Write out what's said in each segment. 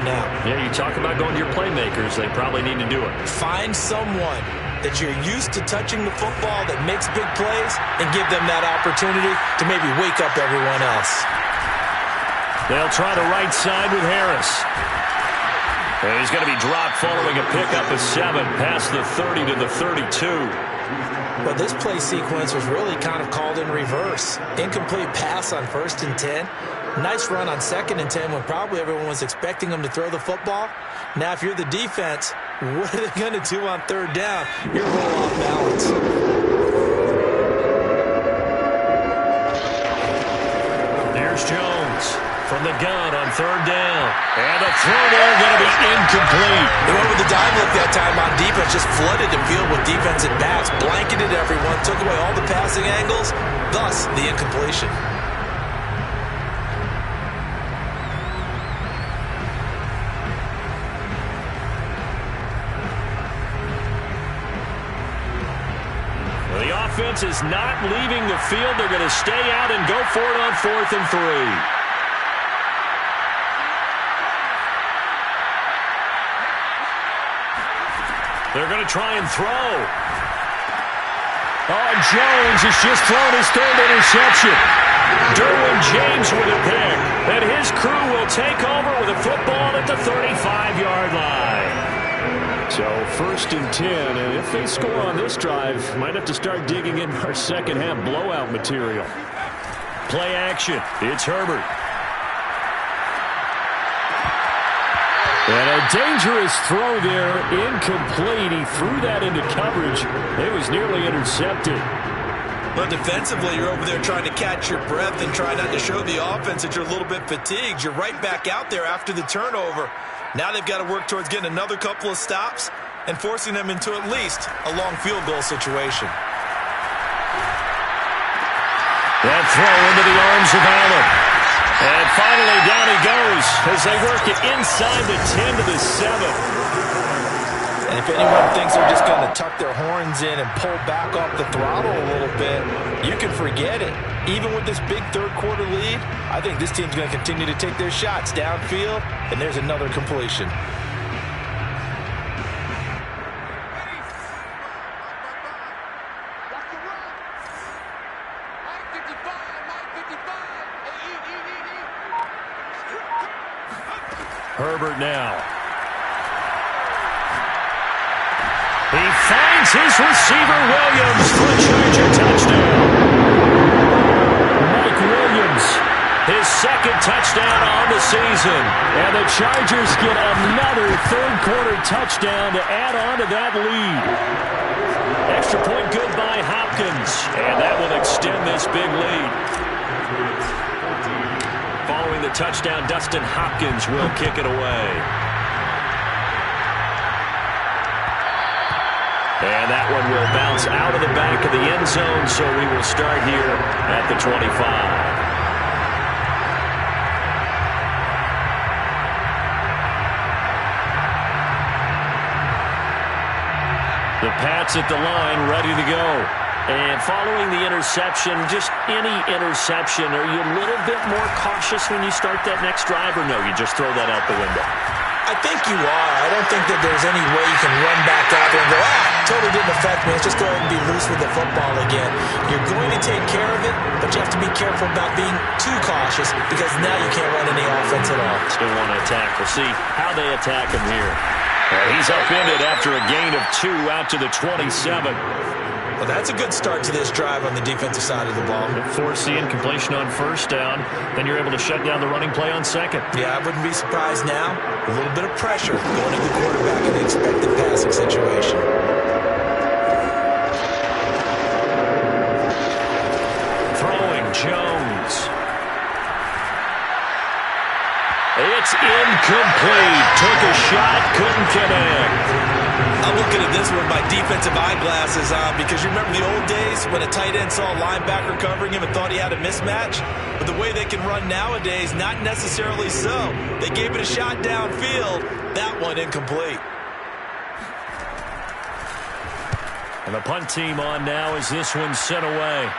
right now. Yeah, you talk about going to your playmakers. They probably need to do it. Find someone that you're used to touching the football that makes big plays and give them that opportunity to maybe wake up everyone else. They'll try the right side with Harris. And he's going to be dropped following a pickup of 7 past the 30 to the 32. Well, this play sequence was really kind of called in reverse. Incomplete pass on 1st and 10. Nice run on 2nd and 10 when probably everyone was expecting them to throw the football. Now, if you're the defense, what are they going to do on 3rd down? You're a little off balance. There's Jones from the gun on 3rd down. And the throw there going to be incomplete. They went with the dive look that time on defense, just flooded the field with defensive backs, blanketed everyone, took away all the passing angles, thus the incompletion. The offense is not leaving the field. They're going to stay out and go for it on 4th and 3. They're going to try and throw. Oh, Jones has just thrown his 3rd interception. Derwin James with a pick. And his crew will take over with a football at the 35-yard line. So 1st and 10, and if they score on this drive, might have to start digging in our second-half blowout material. Play action. It's Herbert. And a dangerous throw there, incomplete. He threw that into coverage. It was nearly intercepted. But defensively, you're over there trying to catch your breath and try not to show the offense that you're a little bit fatigued. You're right back out there after the turnover. Now they've got to work towards getting another couple of stops and forcing them into at least a long field goal situation. That throw into the arms of Allen. And finally, down he goes as they work it inside the 10 to the 7. And if anyone thinks they're just going to tuck their horns in and pull back off the throttle a little bit, you can forget it. Even with this big third-quarter lead, I think this team's going to continue to take their shots downfield, and there's another completion. Herbert now. He finds his receiver, Williams, for a Charger touchdown. Mike Williams, his 2nd touchdown on the season. And the Chargers get another third-quarter touchdown to add on to that lead. Extra point good by Hopkins. And that will extend this big lead. Following the touchdown, Dustin Hopkins will kick it away. And that one will bounce out of the back of the end zone, so we will start here at the 25. The Pats at the line, ready to go. And following the interception, just any interception, are you a little bit more cautious when you start that next drive, or no, you just throw that out the window? I think you are. I don't think that there's any way you can run back out there and go, totally didn't affect me. Let's just go ahead and be loose with the football again. You're going to take care of it, but you have to be careful about being too cautious because now you can't run any offense at all. Still want to attack. We'll see how they attack him here. He's upended after a gain of 2 out to the 27. Well, that's a good start to this drive on the defensive side of the ball. Force the incompletion on 1st down. Then you're able to shut down the running play on 2nd. Yeah, I wouldn't be surprised now. A little bit of pressure going to the quarterback in the expected passing situation. Throwing Jones. It's incomplete. Took a shot, couldn't connect. I'm looking at this with my defensive eyeglasses on because you remember the old days when a tight end saw a linebacker covering him and thought he had a mismatch? But the way they can run nowadays, not necessarily so. They gave it a shot downfield. That one incomplete. And the punt team on now as this one's sent away.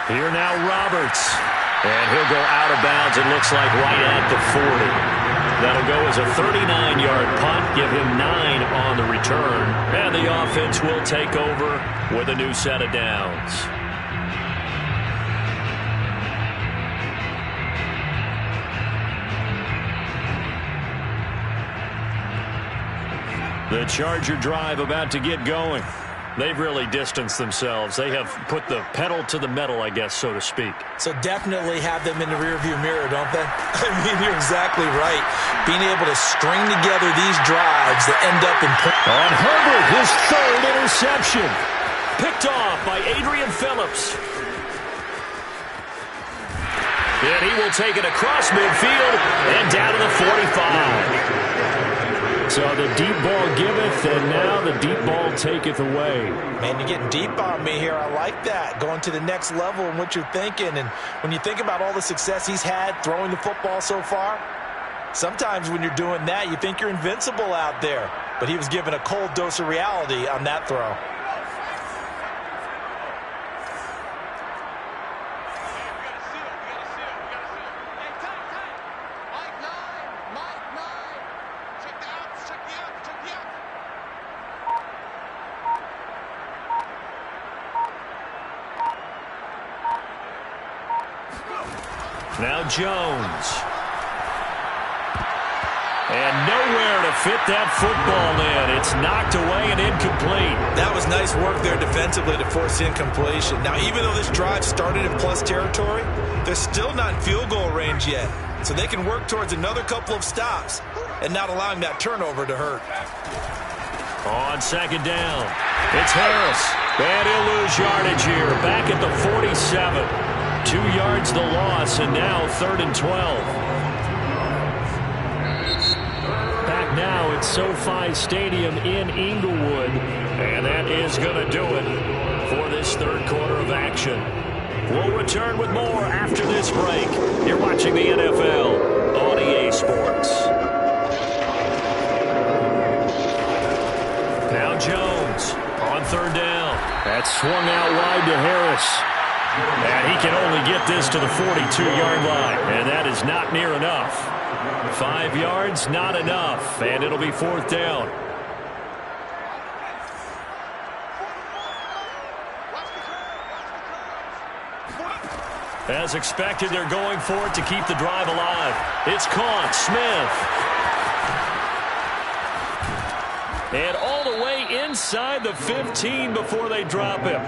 Here now Roberts. And he'll go out of bounds, it looks like, right at the 40. That'll go as a 39-yard punt, give him 9 on the return. And the offense will take over with a new set of downs. The Charger drive about to get going. They've really distanced themselves. They have put the pedal to the metal, I guess, so to speak. So definitely have them in the rearview mirror, don't they? I mean, you're exactly right. Being able to string together these drives that end up in... On Herbert, his third interception. Picked off by Adrian Phillips. And he will take it across midfield and down to the 45. So the deep ball giveth, and now the deep ball taketh away. Man, you're getting deep on me here. I like that. Going to the next level in what you're thinking. And when you think about all the success he's had throwing the football so far, sometimes when you're doing that, you think you're invincible out there. But he was given a cold dose of reality on that throw. Now Jones. And nowhere to fit that football in. It's knocked away and incomplete. That was nice work there defensively to force incompletion. Now, even though this drive started in plus territory, they're still not in field goal range yet. So they can work towards another couple of stops and not allowing that turnover to hurt. On second down, it's Harris. And he'll lose yardage here. Back at the 47. 2 yards the loss, and now 3rd and 12. Back now at SoFi Stadium in Inglewood. And that is going to do it for this third quarter of action. We'll return with more after this break. You're watching the NFL on EA Sports. Now Jones on 3rd down. That's swung out wide to Harris. And he can only get this to the 42-yard line. And that is not near enough. 5 yards, not enough. And it'll be 4th down. As expected, they're going for it to keep the drive alive. It's caught. Smith. And all the way inside the 15 before they drop him.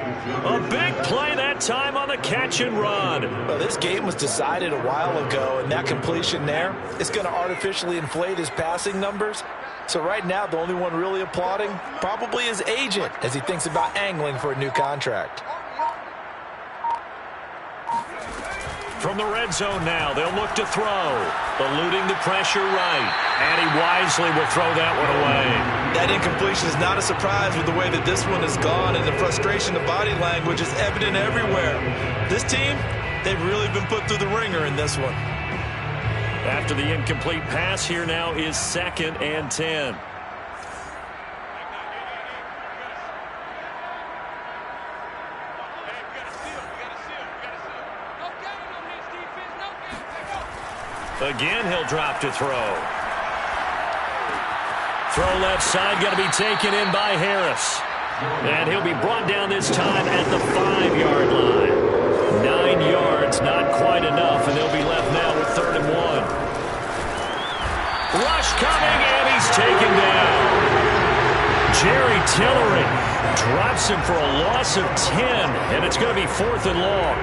A big play that time on the catch and run. Well, this game was decided a while ago, and that completion there is going to artificially inflate his passing numbers. So right now, the only one really applauding probably his agent as he thinks about angling for a new contract. From the red zone now, they'll look to throw. Eluding the pressure right. And he wisely will throw that one away. That incompletion is not a surprise with the way that this one has gone, and the frustration of body language is evident everywhere. This team, they've really been put through the ringer in this one. After the incomplete pass, here now is 2nd and 10. Again, he'll drop to throw. Throw left side, going to be taken in by Harris. And he'll be brought down this time at the 5-yard line. 9 yards, not quite enough, and they'll be left now with 3rd and 1. Rush coming, and he's taken down. Jerry Tillery drops him for a loss of 10, and it's going to be 4th and long.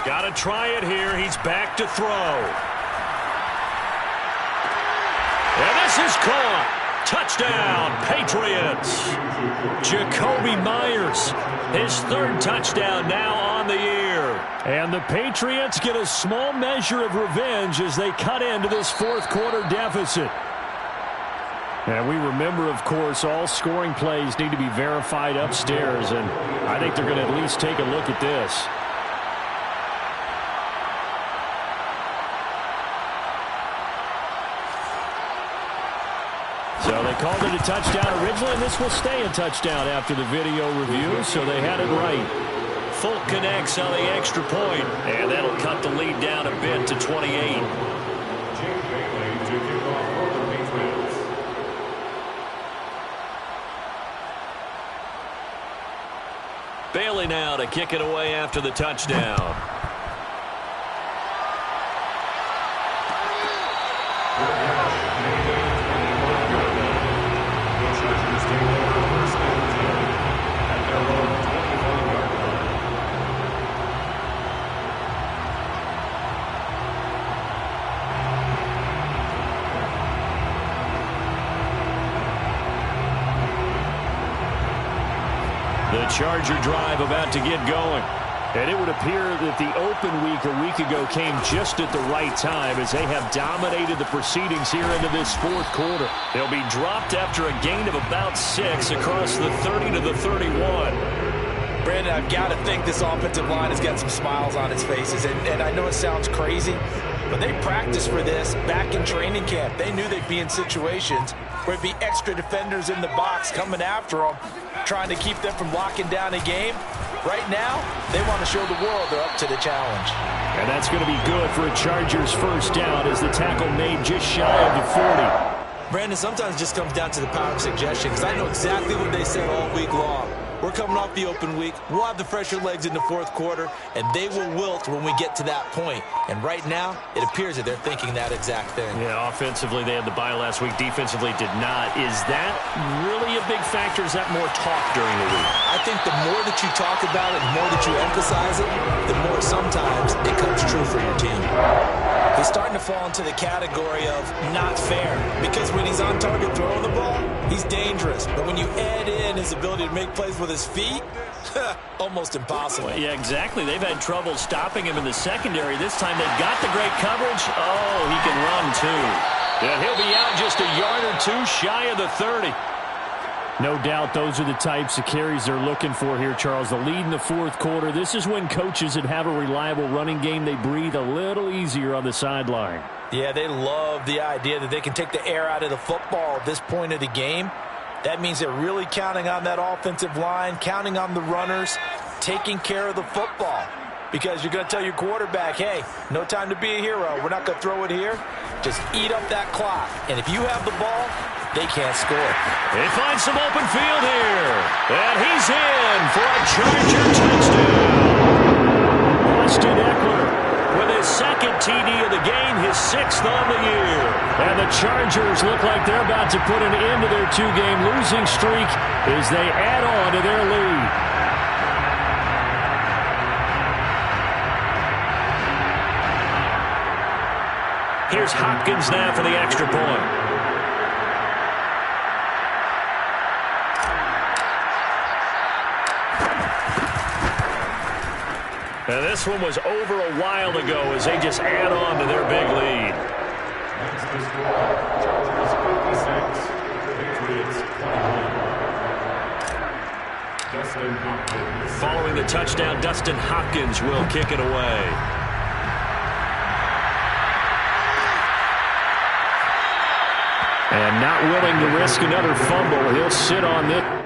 Got to try it here. He's back to throw. And this is caught. Touchdown, Patriots. Jacoby Myers, his 3rd touchdown now on the year. And the Patriots get a small measure of revenge as they cut into this 4th quarter deficit. And we remember, of course, all scoring plays need to be verified upstairs, and I think they're going to at least take a look at this. So they called it a touchdown originally, and this will stay a touchdown after the video review, so they had it right. Folk connects on the extra point, and that'll cut the lead down a bit to 28. Bailey now to kick it away after the touchdown. The Charger drive about to get going. And it would appear that the open week a week ago came just at the right time as they have dominated the proceedings here into this fourth quarter. They'll be dropped after a gain of about 6 across the 30 to the 31. Brandon, I've got to think this offensive line has got some smiles on its faces. And I know it sounds crazy, but they practiced for this back in training camp. They knew they'd be in situations where it'd be extra defenders in the box coming after them, trying to keep them from locking down a game. Right now, they want to show the world they're up to the challenge. And that's going to be good for a Chargers first down as the tackle made just shy of the 40. Brandon, sometimes it just comes down to the power of suggestion, because I know exactly what they said all week long. We're coming off the open week. We'll have the fresher legs in the fourth quarter, and they will wilt when we get to that point. And right now, it appears that they're thinking that exact thing. Yeah, offensively, they had the bye last week. Defensively, did not. Is that really a big factor? Is that more talk during the week? I think the more that you talk about it, the more that you emphasize it, the more sometimes it comes true for your team. He's starting to fall into the category of not fair, because when he's on target throwing the ball, he's dangerous. But when you add in his ability to make plays with his feet, almost impossible. Well, yeah, exactly. They've had trouble stopping him in the secondary. This time they've got the great coverage. Oh, he can run too. And he'll be out just a yard or two shy of the 30. No doubt those are the types of carries they're looking for here, Charles. The lead in the fourth quarter. This is when coaches that have a reliable running game, they breathe a little easier on the sideline. Yeah, they love the idea that they can take the air out of the football at this point of the game. That means they're really counting on that offensive line, counting on the runners, taking care of the football. Because you're going to tell your quarterback, hey, no time to be a hero. We're not going to throw it here. Just eat up that clock. And if you have the ball, they can't score. They find some open field here. And he's in for a Charger touchdown. Austin Eckler with his second TD of the game, his 6th on the year. And the Chargers look like they're about to put an end to their 2-game losing streak as they add on to their lead. Here's Hopkins now for the extra point. And this one was over a while ago as they just add on to their big lead. Following the touchdown, Dustin Hopkins will kick it away. And not willing to risk another fumble, he'll sit on this.